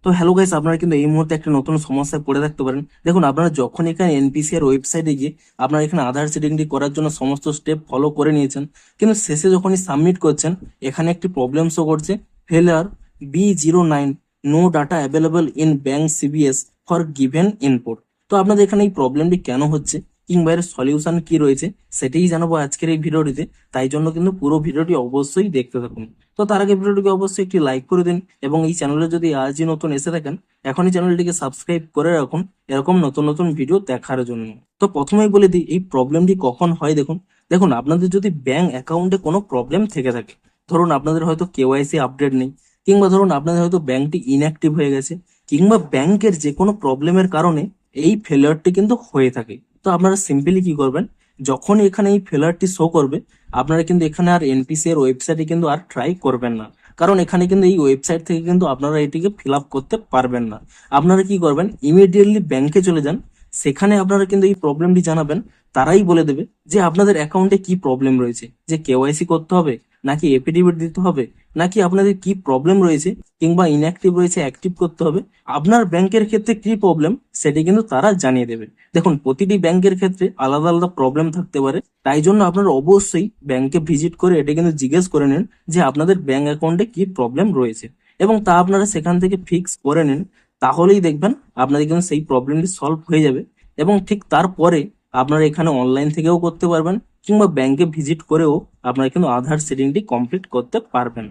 তো hello guys, আপনারা কিন্তু এই মুহূর্তে একটা নতুন সমস্যায় পড়ে থাকতে পারেন। দেখুন, আপনারা যখন এখানে এনপিসিআর ওয়েবসাইটে গিয়ে আপনারা এখানে আধার সিডিংটি করার জন্য সমস্ত স্টেপ ফলো করে নিয়েছেন, কিন্তু শেষে যখনই সাবমিট করছেন এখানে একটি প্রবলেম শো করছে, ফেলার B09, no data available in bank CBS for given input. তো আপনাদের এখানে এই প্রবলেমটি কেন হচ্ছে কিংবা এর সলিউশন কি রয়েছে সেটাই জানাবো আজকের এই ভিডিওটিতে। তাই জন্য কিন্তু পুরো ভিডিওটি অবশ্যই দেখতে থাকুন। তো তার আগে ভিডিওটিকে অবশ্যই একটি লাইক করে দিন এবং এই চ্যানেলে যদি আজই নতুন এসে থাকেন এখনই চ্যানেলটিকে সাবস্ক্রাইব করে রাখুন এরকম নতুন নতুন ভিডিও দেখার জন্য। তো প্রথমেই বলে দিই এই প্রবলেমটি কখন হয়। দেখুন দেখুন আপনাদের যদি ব্যাংক অ্যাকাউন্টে কোনো প্রবলেম থেকে থাকে, ধরুন আপনাদের হয়তো কেওয়াইসি আপডেট নেই, কিংবা ধরুন আপনাদের হয়তো ব্যাংকটি ইনঅ্যাক্টিভ হয়ে গেছে, কিংবা ব্যাংকের যে কোনো প্রবলেমের কারণে এই ফেলিয়ারটি কিন্তু হয়ে থাকে। তো আপনারা সিম্পলি কি করবেন, যখন এখানে এই ফেলিয়ারটি শো করবে আপনারা কিন্তু এখানে আর এনপিসি এর ওয়েবসাইটে কিন্তু আর ট্রাই করবেন না, কারণ এখানে কিন্তু এই ওয়েবসাইট থেকে কিন্তু আপনারা এটিকে ফিল আপ করতে পারবেন না। আপনারা কি করবেন, ইমিডিয়েটলি ব্যাংকে চলে যান, সেখানে আপনারা কিন্তু এই প্রবলেমটি জানাবেন, তারাই বলে দেবে যে আপনাদের অ্যাকাউন্টে কি প্রবলেম রয়েছে, যে কেওয়াইসি করতে হবে নাকি এফিডেভিট দিতে হবে, নাকি আপনাদের কি প্রবলেম রয়েছে কিংবা ইনঅ্যাক্টিভ রয়েছে অ্যাক্টিভ করতে হবে, আপনার ব্যাংকের ক্ষেত্রে কি প্রবলেম সেটি কিন্তু তারা জানিয়ে দেবে। দেখুন, প্রতিটি ব্যাংকের ক্ষেত্রে আলাদা আলাদা প্রবলেম থাকতে পারে, তাই জন্য আপনারা অবশ্যই ব্যাংকে ভিজিট করে এটা কিন্তু জিজ্ঞেস করে নিন যে আপনাদের ব্যাংক অ্যাকাউন্টে কি প্রবলেম রয়েছে, এবং তা আপনারা সেখান থেকে ফিক্স করে নিন। তাহলেই দেখবেন আপনাদের কিন্তু সেই প্রবলেমটি সলভ হয়ে যাবে, এবং ঠিক তারপরে আপনারা এখানে অনলাইন থেকেও করতে পারবেন কিংবা ব্যাংকে ভিজিট করেও আপনারা কিন্তু আধার সেটিংটি কমপ্লিট করতে পারবেন।